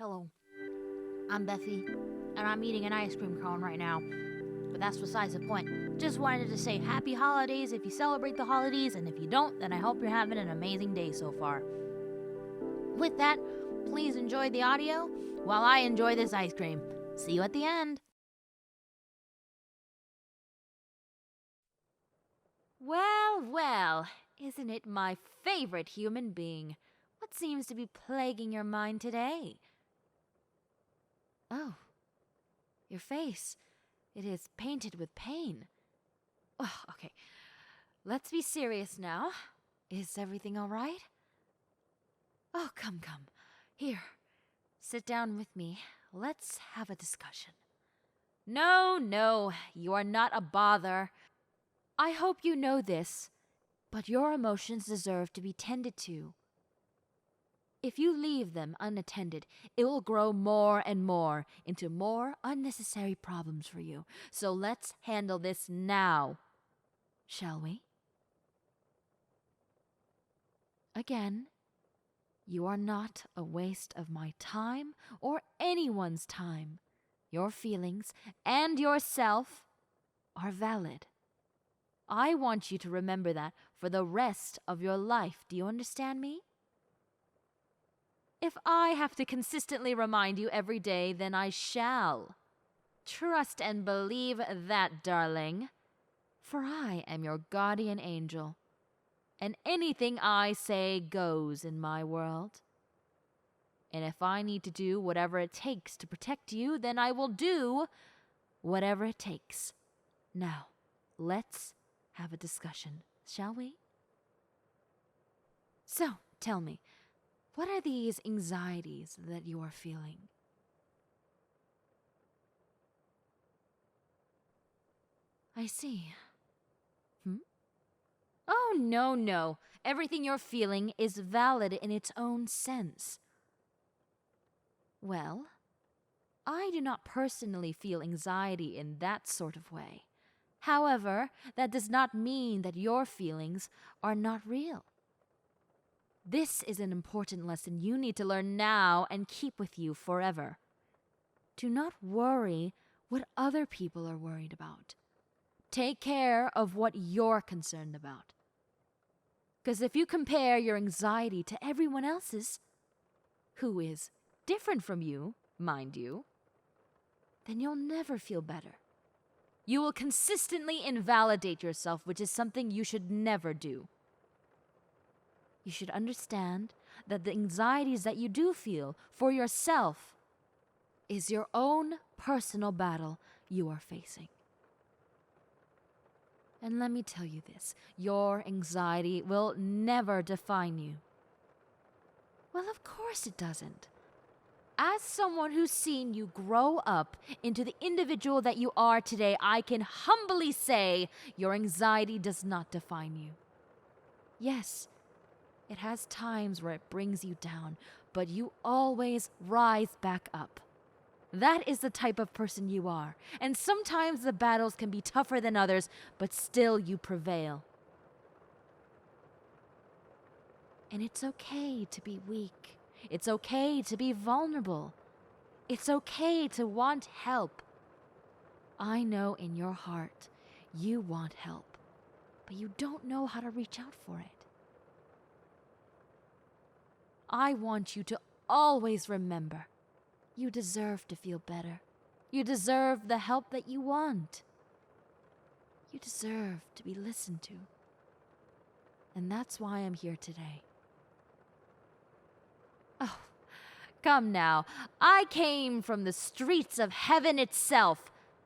Hello, I'm Bethy, and I'm eating an ice cream cone right now. But that's besides the point. Just wanted to say happy holidays if you celebrate the holidays, and if you don't, then I hope you're having an amazing day so far. With that, please enjoy the audio while I enjoy this ice cream. See you at the end. Well, well, isn't it my favorite human being? What seems to be plaguing your mind today? Oh, your face. It is painted with pain. Oh, okay, let's be serious now. Is everything all right? Oh, come. Here, sit down with me. Let's have a discussion. No, you are not a bother. I hope you know this, but your emotions deserve to be tended to. If you leave them unattended, it will grow more and more into more unnecessary problems for you. So let's handle this now, shall we? Again, you are not a waste of my time or anyone's time. Your feelings and yourself are valid. I want you to remember that for the rest of your life. Do you understand me? If I have to consistently remind you every day, then I shall. Trust and believe that, darling. For I am your guardian angel, and anything I say goes in my world. And if I need to do whatever it takes to protect you, then I will do whatever it takes. Now, let's have a discussion, shall we? So, tell me, what are these anxieties that you are feeling? I see. Oh, no. Everything you're feeling is valid in its own sense. Well, I do not personally feel anxiety in that sort of way. However, that does not mean that your feelings are not real. This is an important lesson you need to learn now and keep with you forever. Do not worry what other people are worried about. Take care of what you're concerned about. Because if you compare your anxiety to everyone else's, who is different from you, mind you, then you'll never feel better. You will consistently invalidate yourself, which is something you should never do. You should understand that the anxieties that you do feel for yourself is your own personal battle you are facing. And let me tell you this, your anxiety will never define you. Well, of course it doesn't. As someone who's seen you grow up into the individual that you are today, I can humbly say your anxiety does not define you. Yes, it has times where it brings you down, but you always rise back up. That is the type of person you are, and sometimes the battles can be tougher than others, but still you prevail. And it's okay to be weak. It's okay to be vulnerable. It's okay to want help. I know in your heart you want help, but you don't know how to reach out for it. I want you to always remember, you deserve to feel better. You deserve the help that you want. You deserve to be listened to. And that's why I'm here today. Oh, come now. I came from the streets of heaven itself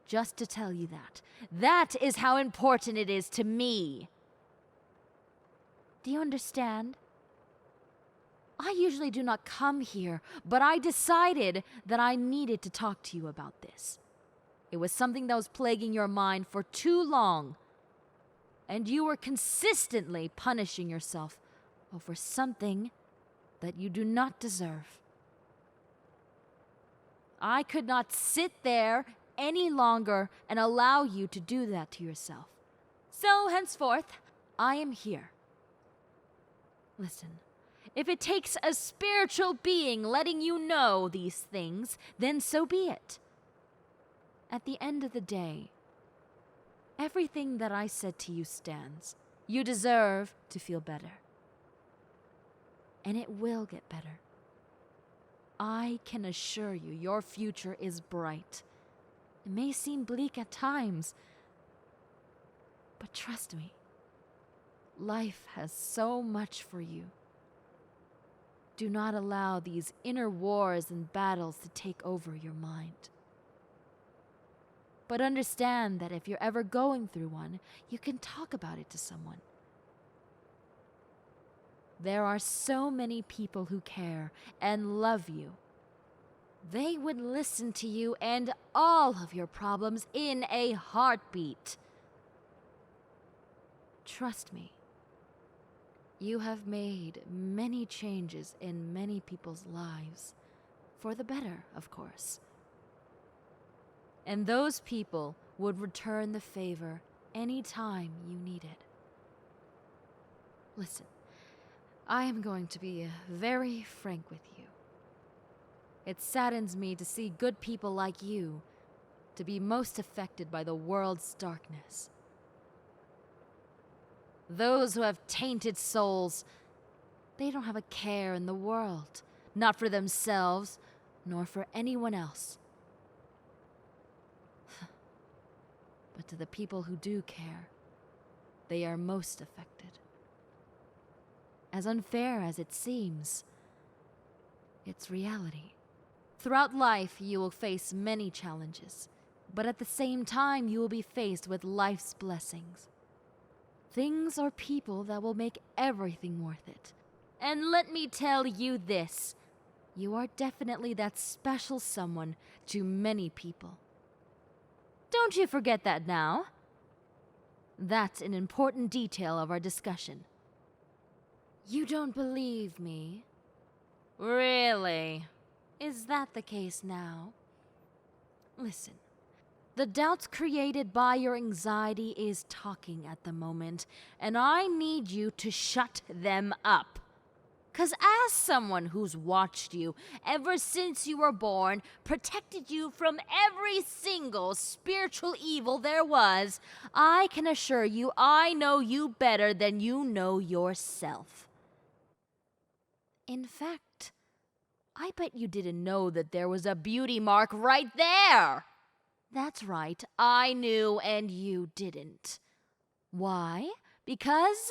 just to tell you that. That is how important it is to me. Do you understand? I usually do not come here, but I decided that I needed to talk to you about this. It was something that was plaguing your mind for too long, and you were consistently punishing yourself over something that you do not deserve. I could not sit there any longer and allow you to do that to yourself. So henceforth, I am here. Listen. If it takes a spiritual being letting you know these things, then so be it. At the end of the day, everything that I said to you stands. You deserve to feel better. And it will get better. I can assure you your future is bright. It may seem bleak at times, but trust me, life has so much for you. Do not allow these inner wars and battles to take over your mind. But understand that if you're ever going through one, you can talk about it to someone. There are so many people who care and love you. They would listen to you and all of your problems in a heartbeat. Trust me, you have made many changes in many people's lives, for the better, of course. And those people would return the favor any time you need it. Listen, I am going to be very frank with you. It saddens me to see good people like you to be most affected by the world's darkness. Those who have tainted souls, they don't have a care in the world, not for themselves, nor for anyone else. But to the people who do care, they are most affected. As unfair as it seems, it's reality. Throughout life, you will face many challenges, but at the same time, you will be faced with life's blessings. Things or people that will make everything worth it. And let me tell you this, you are definitely that special someone to many people. Don't you forget that now. That's an important detail of our discussion. You don't believe me? Really? Is that the case now? Listen, the doubts created by your anxiety is talking at the moment, and I need you to shut them up. 'Cause as someone who's watched you ever since you were born, protected you from every single spiritual evil there was, I can assure you I know you better than you know yourself. In fact, I bet you didn't know that there was a beauty mark right there. That's right, I knew and you didn't. Why? Because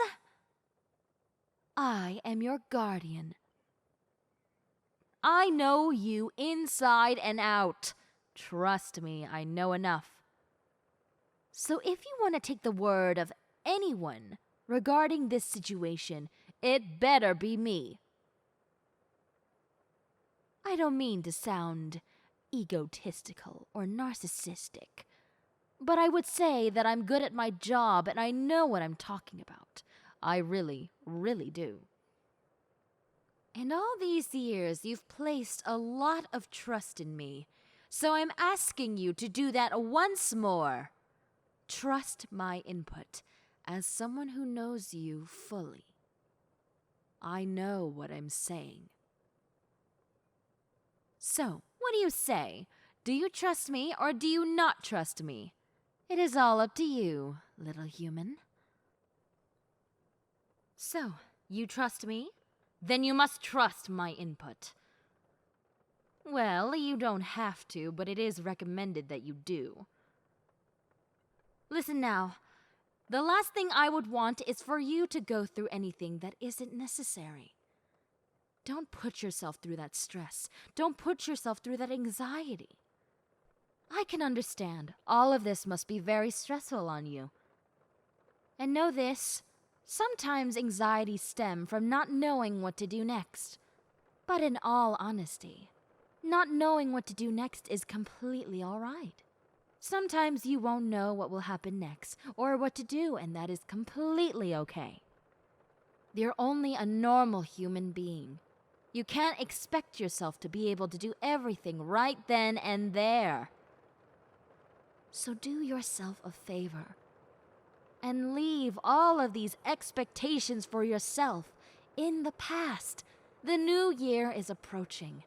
I am your guardian. I know you inside and out. Trust me, I know enough. So if you want to take the word of anyone regarding this situation, it better be me. I don't mean to sound egotistical or narcissistic, but I would say that I'm good at my job and I know what I'm talking about. I really, really do. In all these years, you've placed a lot of trust in me, so I'm asking you to do that once more. Trust my input as someone who knows you fully. I know what I'm saying. So, what do you say? Do you trust me or do you not trust me? It is all up to you, little human. So, you trust me? Then you must trust my input. Well, you don't have to, but it is recommended that you do. Listen now. The last thing I would want is for you to go through anything that isn't necessary. Don't put yourself through that stress. Don't put yourself through that anxiety. I can understand. All of this must be very stressful on you. And know this, sometimes anxiety stems from not knowing what to do next. But in all honesty, not knowing what to do next is completely all right. Sometimes you won't know what will happen next or what to do, and that is completely okay. You're only a normal human being. You can't expect yourself to be able to do everything right then and there. So do yourself a favor and leave all of these expectations for yourself in the past The new year is approaching.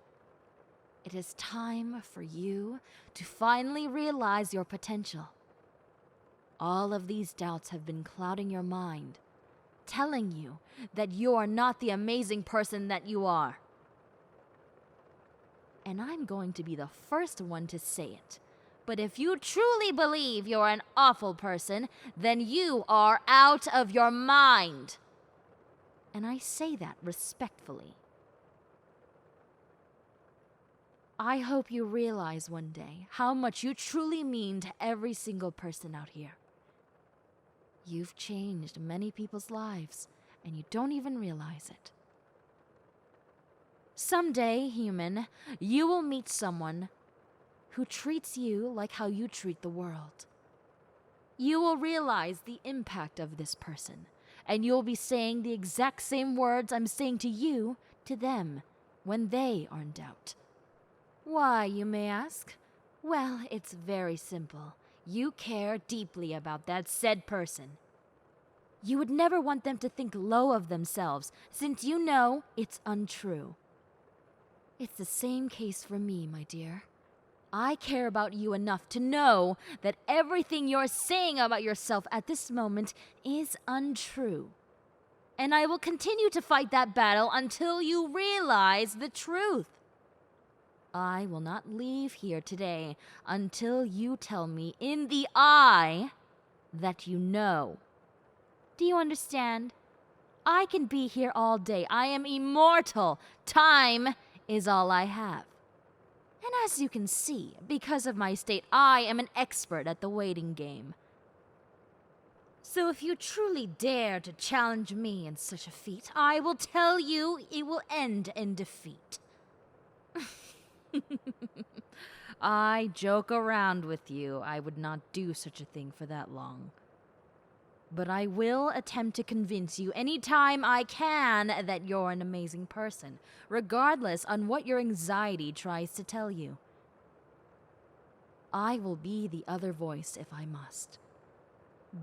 It is time for you to finally realize your potential. All of these doubts have been clouding your mind, telling you that you are not the amazing person that you are. And I'm going to be the first one to say it. But if you truly believe you're an awful person, then you are out of your mind. And I say that respectfully. I hope you realize one day how much you truly mean to every single person out here. You've changed many people's lives, and you don't even realize it. Someday, human, you will meet someone who treats you like how you treat the world. You will realize the impact of this person, and you'll be saying the exact same words I'm saying to you to them when they are in doubt. Why, you may ask? Well, it's very simple. You care deeply about that said person. You would never want them to think low of themselves, since you know it's untrue. It's the same case for me, my dear. I care about you enough to know that everything you're saying about yourself at this moment is untrue. And I will continue to fight that battle until you realize the truth. I will not leave here today until you tell me in the eye that you know. Do you understand? I can be here all day. I am immortal. Time is all I have. And as you can see, because of my state, I am an expert at the waiting game. So if you truly dare to challenge me in such a feat, I will tell you it will end in defeat. I joke around with you. I would not do such a thing for that long. But I will attempt to convince you anytime I can that you're an amazing person, regardless on what your anxiety tries to tell you. I will be the other voice if I must.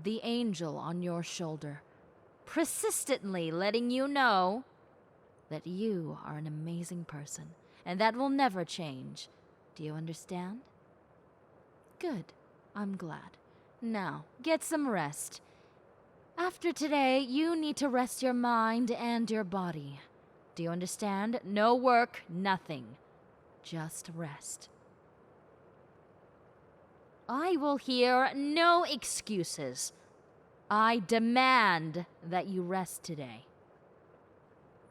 The angel on your shoulder, persistently letting you know that you are an amazing person, and that will never change. Do you understand? Good. I'm glad. Now, get some rest. After today, you need to rest your mind and your body. Do you understand? No work, nothing. Just rest. I will hear no excuses. I demand that you rest today.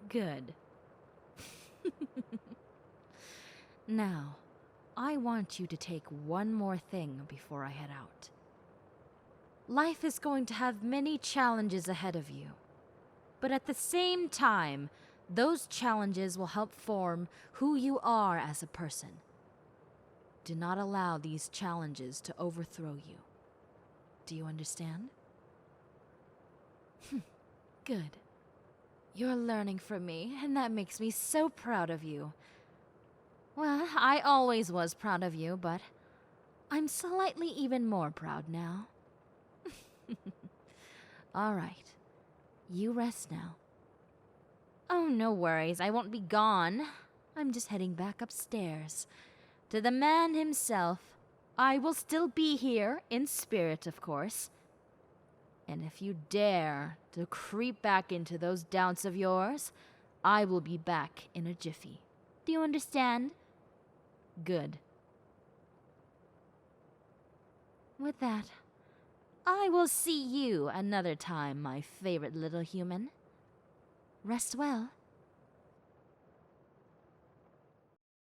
Good. Now, I want you to take one more thing before I head out. Life is going to have many challenges ahead of you. But at the same time, those challenges will help form who you are as a person. Do not allow these challenges to overthrow you. Do you understand? Good. You're learning from me, and that makes me so proud of you. Well, I always was proud of you, but I'm slightly even more proud now. All right. You rest now. Oh, no worries. I won't be gone. I'm just heading back upstairs. To the man himself. I will still be here, in spirit, of course. And if you dare to creep back into those doubts of yours, I will be back in a jiffy. Do you understand? Good. With that, I will see you another time, my favorite little human. Rest well.